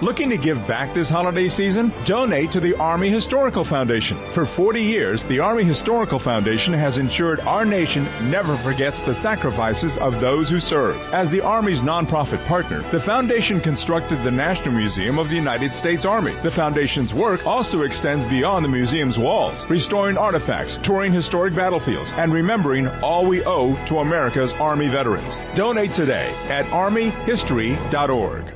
Looking to give back this holiday season? Donate to the Army Historical Foundation. For 40 years, the Army Historical Foundation has ensured our nation never forgets the sacrifices of those who serve. As the Army's nonprofit partner, the foundation constructed the National Museum of the United States Army. The foundation's work also extends beyond the museum's walls, restoring artifacts, touring historic battlefields, and remembering all we owe to America's Army veterans. Donate today at armyhistory.org.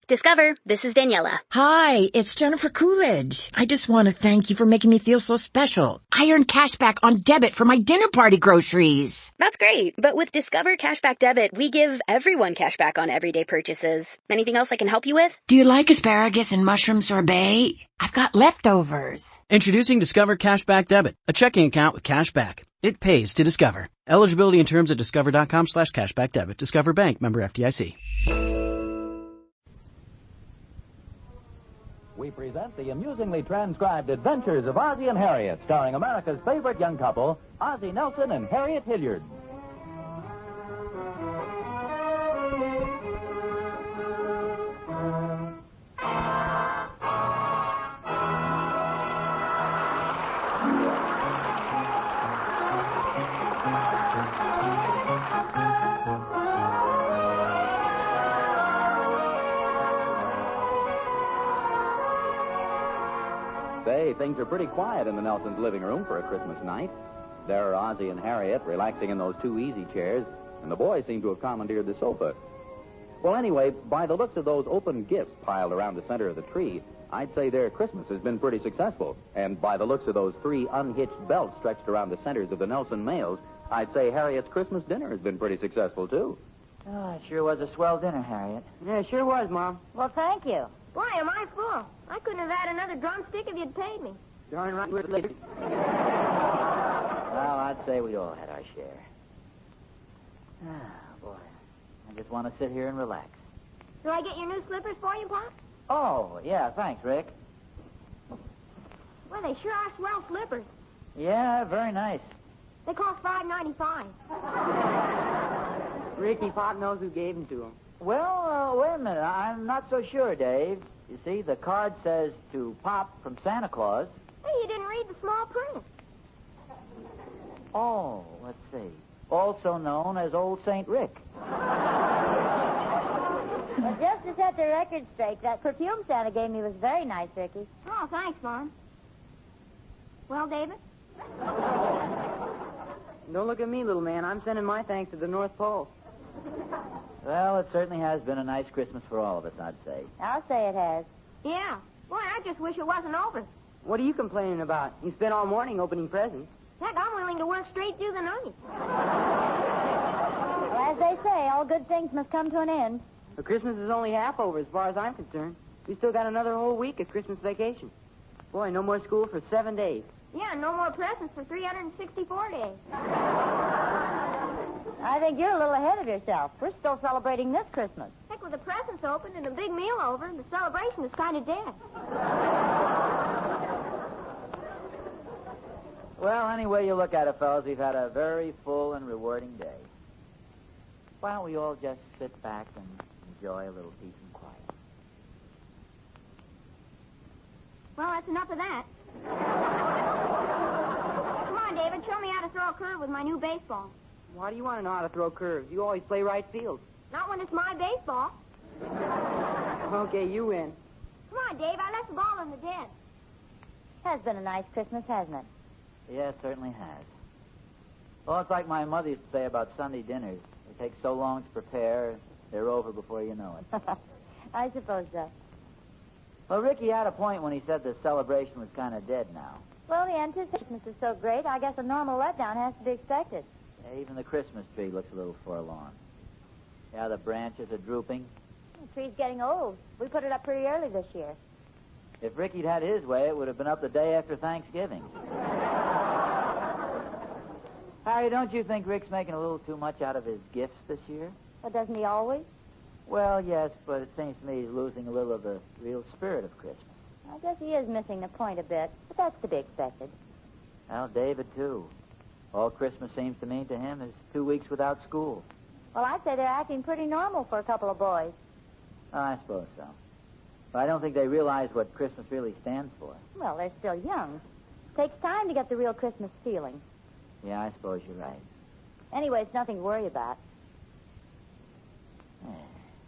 Discover, this is Daniela. Hi, it's Jennifer Coolidge. I just want to thank you for making me feel so special. I earned cash back on debit for my dinner party groceries. That's great, but with Discover Cashback Debit, we give everyone cash back on everyday purchases. Anything else I can help you with? Do you like asparagus and mushroom sorbet? I've got leftovers. Introducing Discover Cashback Debit, a checking account with cash back. It pays to Discover. Eligibility and terms at discover.com/cashback debit. Discover Bank, member FDIC. We present the amusingly transcribed adventures of Ozzie and Harriet, starring America's favorite young couple, Ozzie Nelson and Harriet Hilliard. Say, things are pretty quiet in the Nelsons' living room for a Christmas night. There are Ozzie and Harriet relaxing in those two easy chairs, and the boys seem to have commandeered the sofa. Well, anyway, by the looks of those open gifts piled around the center of the tree, I'd say their Christmas has been pretty successful. And by the looks of those three unhitched belts stretched around the centers of the Nelson males, I'd say Harriet's Christmas dinner has been pretty successful, too. Oh, it sure was a swell dinner, Harriet. Yeah, it sure was, Mom. Well, thank you. Boy, am I full. I couldn't have had another drumstick if you'd paid me. Darn right we're late. Well, I'd say we all had our share. Ah, boy. I just want to sit here and relax. Do I get your new slippers for you, Pop? Oh, yeah, thanks, Rick. Well, they sure are swell slippers. Yeah, very nice. They cost $5.95. Ricky, Pop knows who gave them to him. Well, wait a minute. I'm not so sure, Dave. You see, the card says to Pop from Santa Claus. Hey, you didn't read the small print. Oh, let's see. Also known as Old St. Rick. Well, just to set the record straight, that perfume Santa gave me was very nice, Ricky. Oh, thanks, Mom. Well, David? Don't look at me, little man. I'm sending my thanks to the North Pole. Well, it certainly has been a nice Christmas for all of us, I'd say. I'll say it has. Yeah. Boy, I just wish it wasn't over. What are you complaining about? You spent all morning opening presents. Heck, I'm willing to work straight through the night. Well, as they say, all good things must come to an end. But Christmas is only half over as far as I'm concerned. We still got another whole week of Christmas vacation. Boy, no more school for 7 days. Yeah, no more presents for 364 days. I think you're a little ahead of yourself. We're still celebrating this Christmas. Heck, with the presents opened and a big meal over, the celebration is kind of dead. Well, any way you look at it, fellas, we've had a very full and rewarding day. Why don't we all just sit back and enjoy a little peace and quiet? Well, that's enough of that. Come on, David, show me how to throw a curve with my new baseball. Why do you want to know how to throw curves? You always play right field. Not when it's my baseball. Okay, you win. Come on, Dave, I left the ball in the den. Has been a nice Christmas, hasn't it? Yeah, it certainly has. Well, it's like my mother used to say about Sunday dinners. They take so long to prepare, they're over before you know it. I suppose so. Well, Ricky had a point when he said the celebration was kind of dead now. Well, the anticipation is so great, I guess a normal letdown has to be expected. Yeah, even the Christmas tree looks a little forlorn. Yeah, the branches are drooping. The tree's getting old. We put it up pretty early this year. If Ricky'd had his way, it would have been up the day after Thanksgiving. Harry, don't you think Rick's making a little too much out of his gifts this year? But doesn't he always? Well, yes, but it seems to me he's losing a little of the real spirit of Christmas. I guess he is missing the point a bit, but that's to be expected. Well, David, too. All Christmas seems to mean to him is 2 weeks without school. Well, I'd say they're acting pretty normal for a couple of boys. Oh, I suppose so. But I don't think they realize what Christmas really stands for. Well, they're still young. Takes time to get the real Christmas feeling. Yeah, I suppose you're right. Anyway, it's nothing to worry about.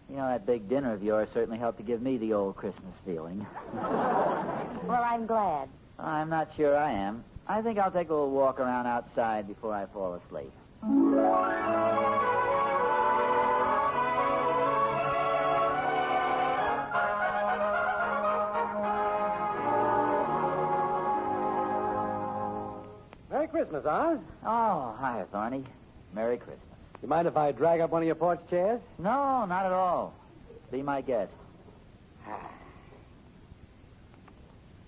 You know, that big dinner of yours certainly helped to give me the old Christmas feeling. Well, I'm glad. I'm not sure I am. I think I'll take a little walk around outside before I fall asleep. Merry Christmas, Oz. Oh, hi, Thorny. Merry Christmas. You mind if I drag up one of your porch chairs? No, not at all. Be my guest. You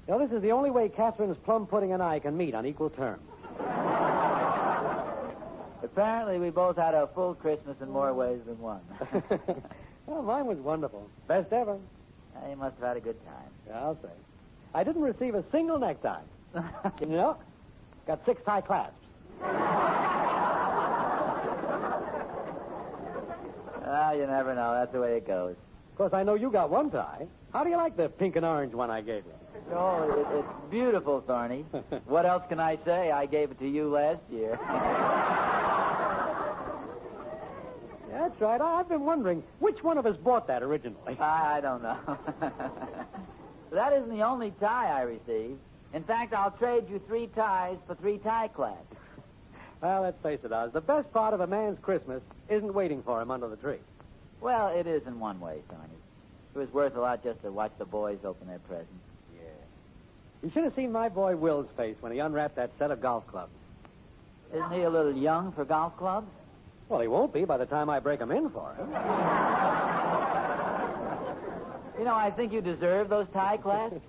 know, this is the only way Catherine's plum pudding and I can meet on equal terms. Apparently, we both had a full Christmas in more ways than one. Well, mine was wonderful. Best ever. You must have had a good time. Yeah, I'll say. I didn't receive a single necktie. You know? Got 6 tie clasps. Well, you never know. That's the way it goes. Of course, I know you got one tie. How do you like the pink and orange one I gave you? Oh, it's beautiful, Thorny. What else can I say? I gave it to you last year. Yeah, that's right. I've been wondering which one of us bought that originally. I don't know. That isn't the only tie I received. In fact, I'll trade you 3 ties for 3 tie clasps. Well, let's face it, Oz. The best part of a man's Christmas isn't waiting for him under the tree. Well, it is in one way, Thorny. It was worth a lot just to watch the boys open their presents. Yeah. You should have seen my boy Will's face when he unwrapped that set of golf clubs. Isn't he a little young for golf clubs? Well, he won't be by the time I break him in for him. You know, I think you deserve those tie clasps.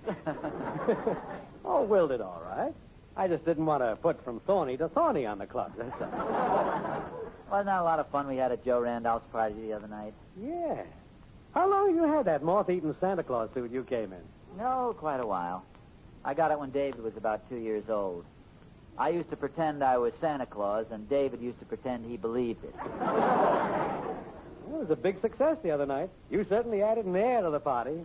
Oh, Will did all right. I just didn't want to put from thorny to thorny on the club. That's all. Wasn't that a lot of fun we had at Joe Randolph's party the other night? Yeah. How long have you had that moth-eaten Santa Claus suit you came in? No, quite a while. I got it when David was about 2 years old. I used to pretend I was Santa Claus, and David used to pretend he believed it. It was a big success the other night. You certainly added an air to the party.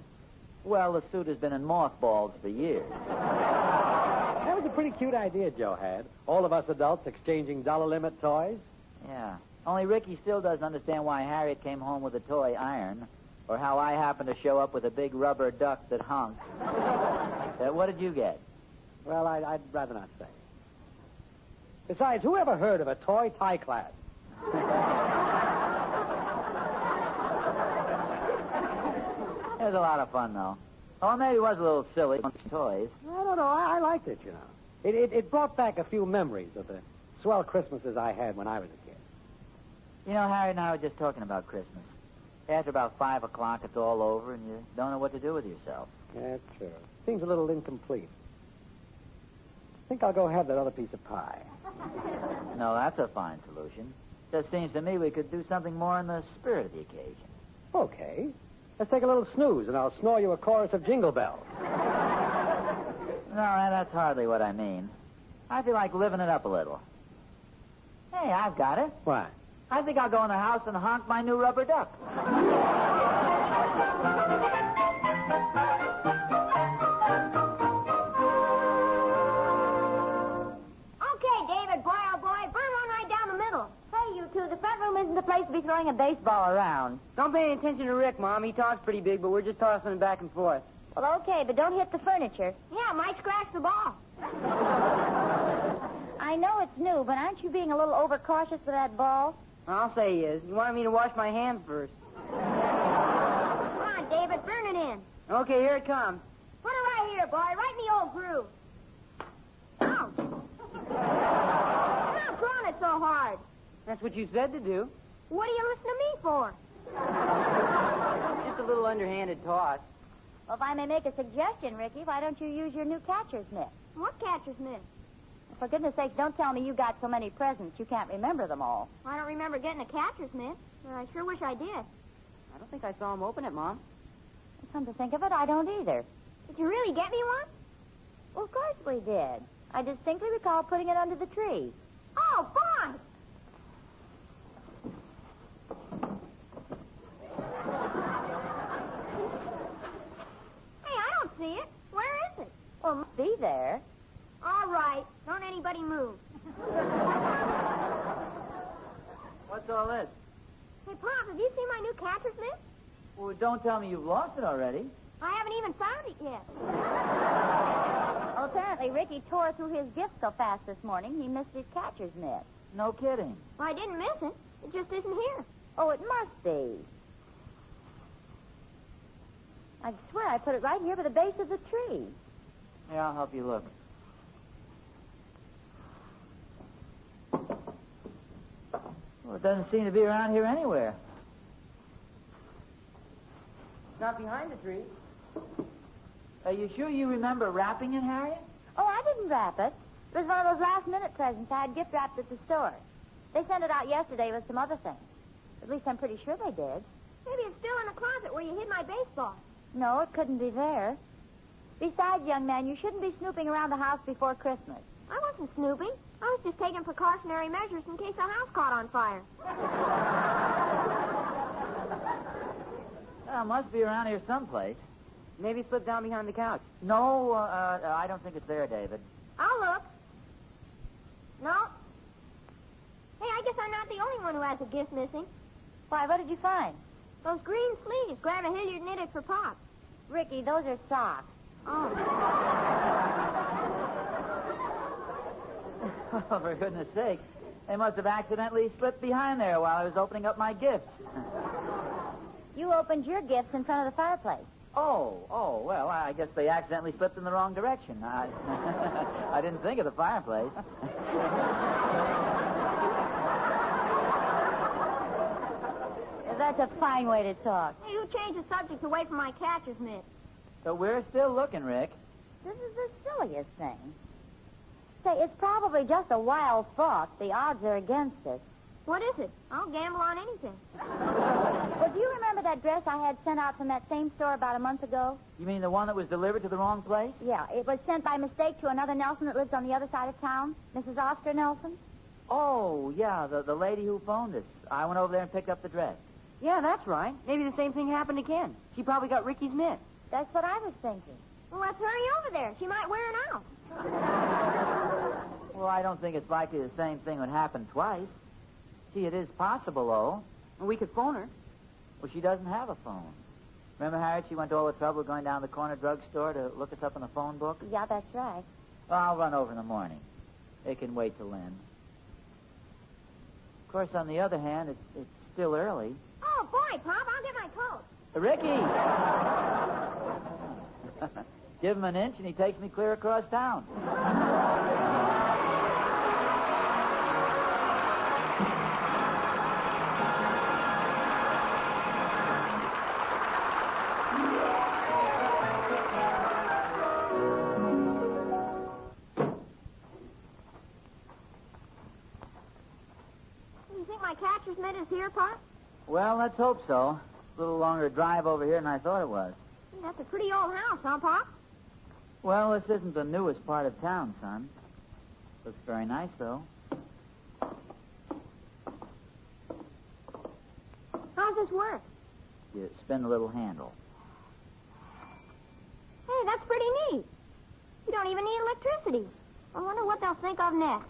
Well, the suit has been in mothballs for years. That was a pretty cute idea Joe had. All of us adults exchanging dollar-limit toys. Yeah. Only Ricky still doesn't understand why Harriet came home with a toy iron, or how I happened to show up with a big rubber duck that honked. What did you get? Well, I'd rather not say. Besides, who ever heard of a toy tie class? It was a lot of fun, though. Oh, maybe it was a little silly. Toys. I don't know. I liked it, you know. It brought back a few memories of the swell Christmases I had when I was a kid. You know, Harry and I were just talking about Christmas. After about 5 o'clock, it's all over, and you don't know what to do with yourself. Yeah, that's true. Seems a little incomplete. I think I'll go have that other piece of pie. No, that's a fine solution. Just seems to me we could do something more in the spirit of the occasion. Okay. Let's take a little snooze, and I'll snore you a chorus of Jingle Bells. No, that's hardly what I mean. I feel like living it up a little. Hey, I've got it. What? I think I'll go in the house and honk my new rubber duck. Okay, David, boy, oh boy, burn one right down the middle. Hey, you two, the front room isn't the place to be throwing a baseball around. Don't pay any attention to Rick, Mom. He talks pretty big, but we're just tossing it back and forth. Well, okay, but don't hit the furniture. Yeah, might scratch the ball. I know it's new, but aren't you being a little overcautious with that ball? I'll say he is. He wanted me to wash my hands first. Come on, David, burn it in. Okay, here it comes. Put it right here, boy, right in the old groove. Ouch. Stop throwing it so hard. That's what you said to do. What do you listen to me for? Just a little underhanded toss. Well, if I may make a suggestion, Ricky, why don't you use your new catcher's mitt? What catcher's mitt? For goodness sakes, don't tell me you got so many presents you can't remember them all. I don't remember getting a catcher's mitt. I sure wish I did. I don't think I saw him open it, Mom. Come to think of it, I don't either. Did you really get me one? Well, of course we did. I distinctly recall putting it under the tree. Oh, boy! there. All right. Don't anybody move. What's all this? Hey, Pop, have you seen my new catcher's mitt? Well, don't tell me you've lost it already. I haven't even found it yet. Oh, apparently Ricky tore through his gift so fast this morning he missed his catcher's mitt. No kidding. Well, I didn't miss it. It just isn't here. Oh, it must be. I swear I put it right here by the base of the tree. Here, I'll help you look. Well, it doesn't seem to be around here anywhere. It's not behind the tree. Are you sure you remember wrapping it, Harriet? Oh, I didn't wrap it. It was one of those last-minute presents I had gift wrapped at the store. They sent it out yesterday with some other things. At least I'm pretty sure they did. Maybe it's still in the closet where you hid my baseball. No, it couldn't be there. Besides, young man, you shouldn't be snooping around the house before Christmas. I wasn't snooping. I was just taking precautionary measures in case the house caught on fire. Well, it must be around here someplace. Maybe it slipped down behind the couch. No, I don't think it's there, David. I'll look. No. Hey, I guess I'm not the only one who has a gift missing. Why, what did you find? Those green sleeves Grandma Hilliard knitted for Pop. Ricky, those are socks. Oh. Oh, for goodness sake. They must have accidentally slipped behind there while I was opening up my gifts. You opened your gifts in front of the fireplace. Oh, well, I guess they accidentally slipped in the wrong direction. I didn't think of the fireplace. That's a fine way to talk. Hey, you changed the subject away from my catcher's mitt. So we're still looking, Rick. This is the silliest thing. Say, it's probably just a wild thought. The odds are against it. What is it? I'll gamble on anything. Well, do you remember that dress I had sent out from that same store about a month ago? You mean the one that was delivered to the wrong place? Yeah, it was sent by mistake to another Nelson that lives on the other side of town, Mrs. Oscar Nelson. Oh, yeah, the lady who phoned us. I went over there and picked up the dress. Yeah, that's right. Maybe the same thing happened again. She probably got Ricky's mitt. That's what I was thinking. Well, let's hurry over there. She might wear it out. Well, I don't think it's likely the same thing would happen twice. Gee, it is possible, though. We could phone her. Well, she doesn't have a phone. Remember, Harriet, she went to all the trouble of going down to the corner drugstore to look us up in the phone book? Yeah, that's right. Well, I'll run over in the morning. It can wait till then. Of course, on the other hand, it's still early. Oh, boy, Pop, I'll get my coat. Ricky! Give him an inch and he takes me clear across town. You think my catcher's mitt is here, Pop? Well, let's hope so. A little longer drive over here than I thought it was. Hey, that's a pretty old house, huh, Pop? Well, this isn't the newest part of town, son. Looks very nice, though. How's this work? You spin the little handle. Hey, that's pretty neat. You don't even need electricity. I wonder what they'll think of next.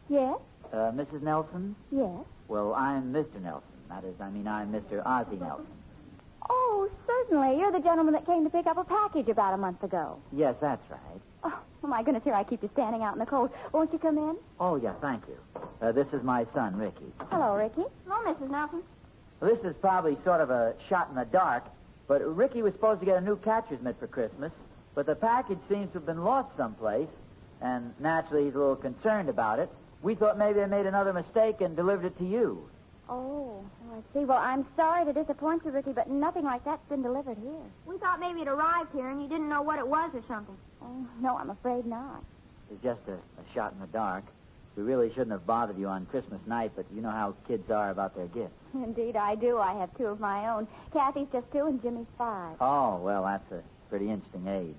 Yes? Mrs. Nelson? Yes. Well, I'm Mr. Nelson. That is, I'm Mr. Ozzie Nelson. Oh, certainly. You're the gentleman that came to pick up a package about a month ago. Yes, that's right. Oh, my goodness, here I keep you standing out in the cold. Won't you come in? Oh, yeah, thank you. This is my son, Ricky. Hello, Ricky. Hello, Mrs. Nelson. Well, this is probably sort of a shot in the dark, but Ricky was supposed to get a new catcher's mitt for Christmas, but the package seems to have been lost someplace, and naturally he's a little concerned about it. We thought maybe they made another mistake and delivered it to you. Oh, I see. Well, I'm sorry to disappoint you, Ricky, but nothing like that's been delivered here. We thought maybe it arrived here and you didn't know what it was or something. Oh, no, I'm afraid not. It's just a shot in the dark. We really shouldn't have bothered you on Christmas night, but you know how kids are about their gifts. Indeed, I do. I have two of my own. Kathy's just 2 and Jimmy's 5. Oh, well, that's a pretty interesting age.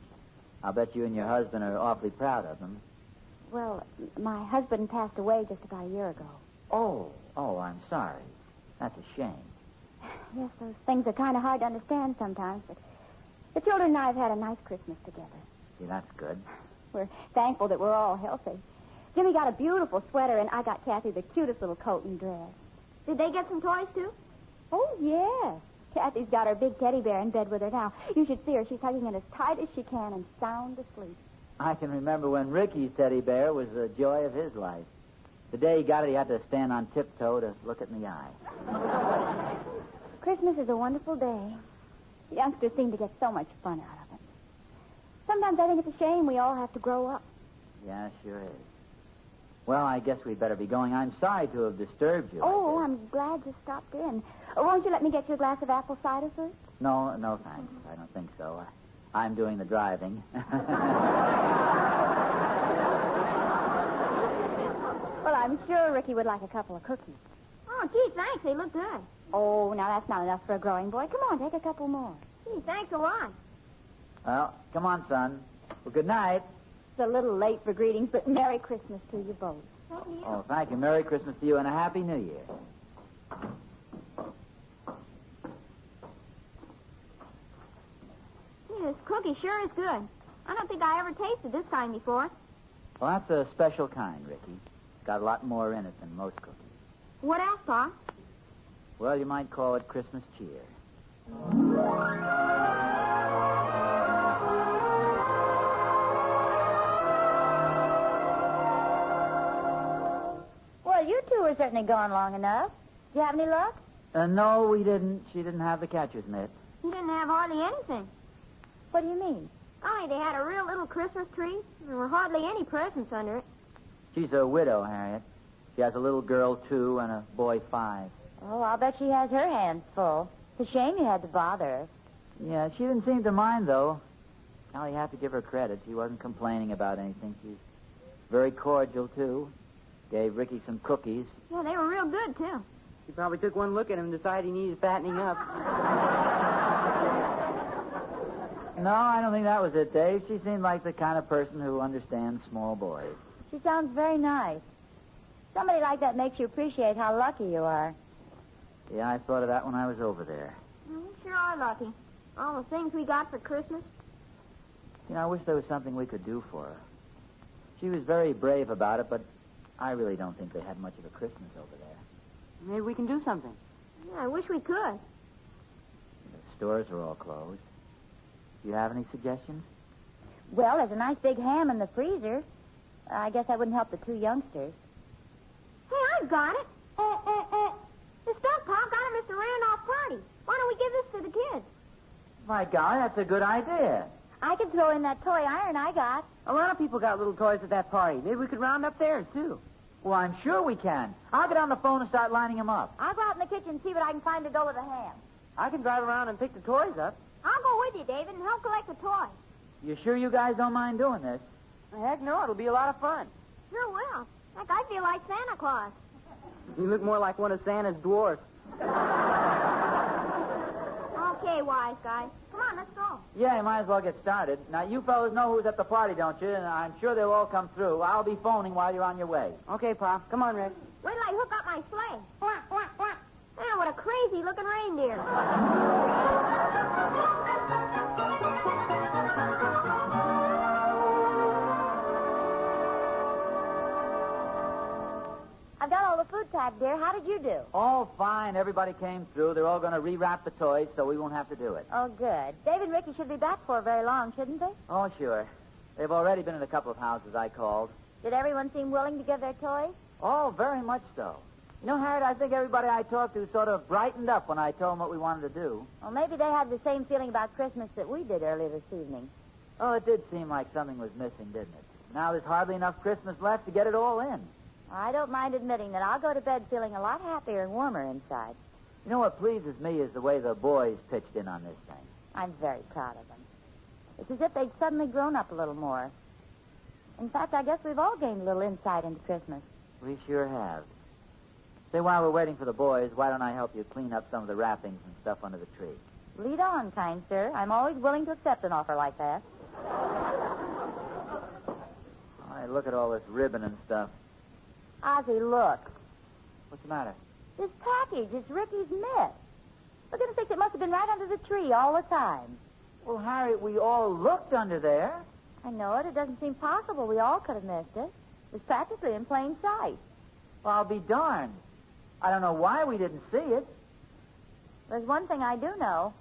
I'll bet you and your husband are awfully proud of them. Well, my husband passed away just about a year ago. Oh, I'm sorry. That's a shame. Yes, those things are kind of hard to understand sometimes, but The children and I have had a nice Christmas together. See, that's good. We're thankful that we're all healthy. Jimmy got a beautiful sweater, and I got Kathy the cutest little coat and dress. Did they get some toys, too? Oh, yes. Kathy's got her big teddy bear in bed with her now. You should see her. She's hugging it as tight as she can and sound asleep. I can remember when Ricky's teddy bear was the joy of his life. The day he got it, he had to stand on tiptoe to look it in the eye. Christmas is a wonderful day. The youngsters seem to get so much fun out of it. Sometimes I think it's a shame we all have to grow up. Yeah, sure is. Well, I guess we'd better be going. I'm sorry to have disturbed you. Oh, I'm glad you stopped in. Won't you let me get you a glass of apple cider first? No, thanks. I don't think so. I'm doing the driving. Well, I'm sure Ricky would like a couple of cookies. Oh, gee, thanks. They look good. Oh, now that's not enough for a growing boy. Come on, take a couple more. Gee, thanks a lot. Well, come on, son. Well, good night. It's a little late for greetings, but Merry Christmas to you both. Thank you. Oh, thank you. Merry Christmas to you and a Happy New Year. Gee, this cookie sure is good. I don't think I ever tasted this kind before. Well, that's a special kind, Ricky. It's got a lot more in it than most cookies. What else, Pa? Well, you might call it Christmas cheer. Well, you two are certainly gone long enough. Did you have any luck? No, we didn't. She didn't have the catcher's mitt. He didn't have hardly anything. What do you mean? Only they had a real little Christmas tree. There were hardly any presents under it. She's a widow, Harriet. She has a little girl, 2, and a boy, 5. Oh, I'll bet she has her hands full. It's a shame you had to bother her. Yeah, she didn't seem to mind, though. Now, you have to give her credit. She wasn't complaining about anything. She's very cordial, too. Gave Ricky some cookies. Yeah, they were real good, too. He probably took one look at him and decided he needed fattening up. No, I don't think that was it, Dave. She seemed like the kind of person who understands small boys. She sounds very nice. Somebody like that makes you appreciate how lucky you are. Yeah, I thought of that when I was over there. We sure are lucky. All the things we got for Christmas. You know, I wish there was something we could do for her. She was very brave about it, but I really don't think they had much of a Christmas over there. Maybe we can do something. Yeah, I wish we could. The stores are all closed. Do you have any suggestions? Well, there's a nice big ham in the freezer. I guess that wouldn't help the 2 youngsters. Hey, I've got it. The stuff Pop got at Mr. Randolph's party. Why don't we give this to the kids? My God, that's a good idea. I could throw in that toy iron I got. A lot of people got little toys at that party. Maybe we could round up theirs, too. Well, I'm sure we can. I'll get on the phone and start lining them up. I'll go out in the kitchen and see what I can find to go with the ham. I can drive around and pick the toys up. I'll go with you, David, and help collect the toys. You sure you guys don't mind doing this? Heck no, it'll be a lot of fun. Sure will. Heck, I feel like Santa Claus. You look more like one of Santa's dwarfs. Okay, wise guy. Come on, let's go. Yeah, you might as well get started. Now, you fellas know who's at the party, don't you? And I'm sure they'll all come through. I'll be phoning while you're on your way. Okay, Pop. Come on, Rick. Wait till I hook up my sleigh. Quack, quack, quack. Man, what a crazy-looking reindeer. I've got all the food packed, dear. How did you do? Oh, fine. Everybody came through. They're all going to rewrap the toys, so we won't have to do it. Oh, good. Dave and Ricky should be back for very long, shouldn't they? Oh, sure. They've already been in a couple of houses I called. Did everyone seem willing to give their toys? Oh, very much so. You know, Harriet, I think everybody I talked to sort of brightened up when I told them what we wanted to do. Well, maybe they had the same feeling about Christmas that we did earlier this evening. Oh, it did seem like something was missing, didn't it? Now there's hardly enough Christmas left to get it all in. I don't mind admitting that I'll go to bed feeling a lot happier and warmer inside. You know what pleases me is the way the boys pitched in on this thing. I'm very proud of them. It's as if they'd suddenly grown up a little more. In fact, I guess we've all gained a little insight into Christmas. We sure have. Say, while we're waiting for the boys, why don't I help you clean up some of the wrappings and stuff under the tree? Lead on, kind sir. I'm always willing to accept an offer like that. Hey, look at all this ribbon and stuff. Ozzie, look. What's the matter? This package is Ricky's mitt. For goodness sakes, it must have been right under the tree all the time. Well, Harriet, we all looked under there. I know it. It doesn't seem possible. We all could have missed it. It's practically in plain sight. Well, I'll be darned. I don't know why we didn't see it. There's one thing I do know.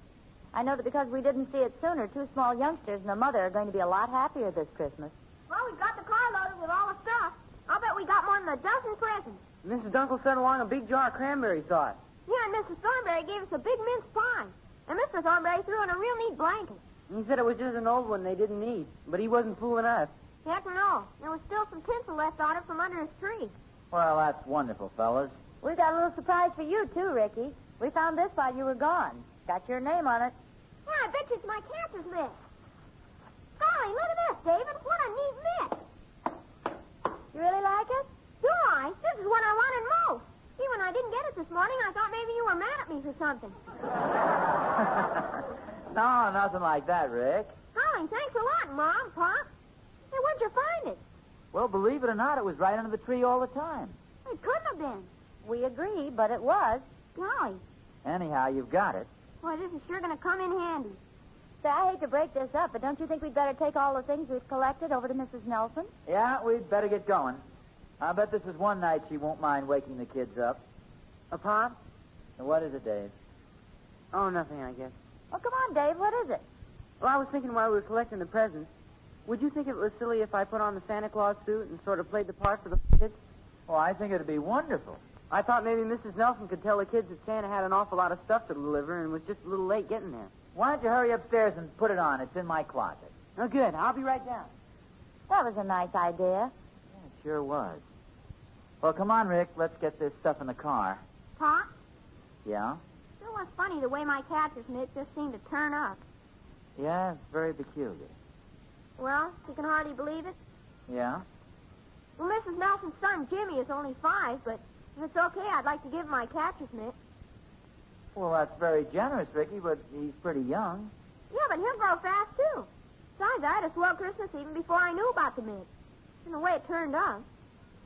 I know that because we didn't see it sooner, 2 small youngsters and their mother are going to be a lot happier this Christmas. Well, we got the car loaded with all the stuff. I'll bet we got more than a dozen presents. Mrs. Dunkel sent along a big jar of cranberry sauce. Yeah, and Mrs. Thornberry gave us a big mince pie. And Mr. Thornberry threw in a real neat blanket. He said it was just an old one they didn't need, but he wasn't fooling us. Heck no. There was still some tinsel left on it from under his tree. Well, that's wonderful, fellas. We've got a little surprise for you, too, Ricky. We found this while you were gone. Got your name on it. Yeah, I bet you it's my cancer's mitt. Golly, look at this, David. What a neat mitt. You really like it? Do I? This is what I wanted most. See, when I didn't get it this morning, I thought maybe you were mad at me for something. No, nothing like that, Rick. Golly, thanks a lot, Mom, Pop. Hey, where'd you find it? Well, believe it or not, it was right under the tree all the time. It couldn't have been. We agree, but it was. Golly. Anyhow, you've got it. Boy, this is sure going to come in handy. Say, I hate to break this up, but don't you think we'd better take all the things we've collected over to Mrs. Nelson? Yeah, we'd better get going. I bet this is one night she won't mind waking the kids up. Pop? What is it, Dave? Oh, nothing, I guess. Oh, come on, Dave. What is it? Well, I was thinking while we were collecting the presents, would you think it was silly if I put on the Santa Claus suit and sort of played the part for the kids? Oh, I think it'd be wonderful. I thought maybe Mrs. Nelson could tell the kids that Santa had an awful lot of stuff to deliver and was just a little late getting there. Why don't you hurry upstairs and put it on? It's in my closet. Oh, good. I'll be right down. That was a nice idea. Yeah, it sure was. Well, come on, Rick. Let's get this stuff in the car. Pop? Yeah? Sure was funny the way my catcher's mitt just seemed to turn up. Yeah, it's very peculiar. Well, you can hardly believe it. Yeah? Well, Mrs. Nelson's son, Jimmy, is only 5, but if it's okay, I'd like to give him my catcher's mitt. Well, that's very generous, Ricky, but he's pretty young. Yeah, but he'll grow fast, too. Besides, I had a swell Christmas even before I knew about the mitt. And the way it turned out.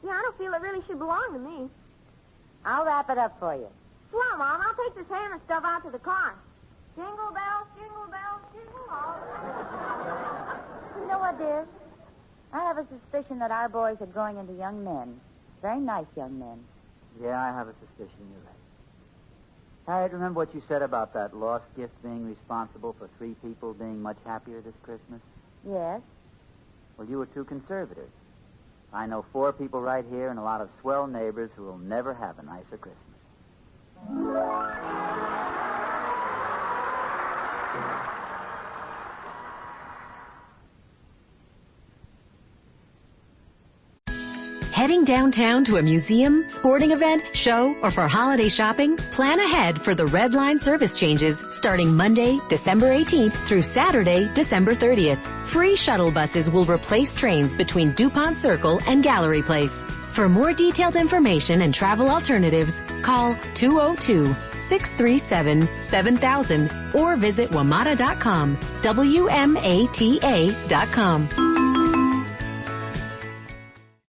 Yeah, I don't feel it really should belong to me. I'll wrap it up for you. Well, Mom, I'll take this ham and stuff out to the car. Jingle bells, jingle all. You know what, dear? I have a suspicion that our boys are growing into young men. Very nice young men. Yeah, I have a suspicion you're right. Harriet, remember what you said about that lost gift being responsible for 3 people being much happier this Christmas? Yes? Well, you were too conservative. I know 4 people right here and a lot of swell neighbors who will never have a nicer Christmas. Heading downtown to a museum, sporting event, show, or for holiday shopping? Plan ahead for the Red Line service changes starting Monday, December 18th through Saturday, December 30th. Free shuttle buses will replace trains between DuPont Circle and Gallery Place. For more detailed information and travel alternatives, call 202-637-7000 or visit WMATA.com, WMATA.com.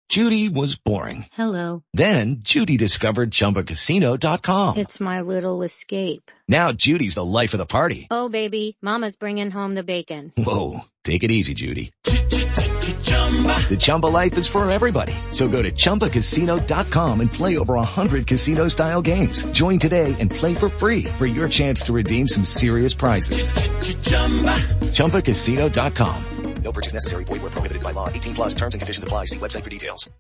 Judy was boring. Hello. Then Judy discovered ChumbaCasino.com. It's my little escape. Now Judy's the life of the party. Oh, baby, mama's bringing home the bacon. Whoa, take it easy, Judy. The Chumba life is for everybody. So go to ChumbaCasino.com and play over 100 casino-style games. Join today and play for free for your chance to redeem some serious prizes. ChumbaCasino.com. No purchase necessary. Void where prohibited by law. 18+ terms and conditions apply. See website for details.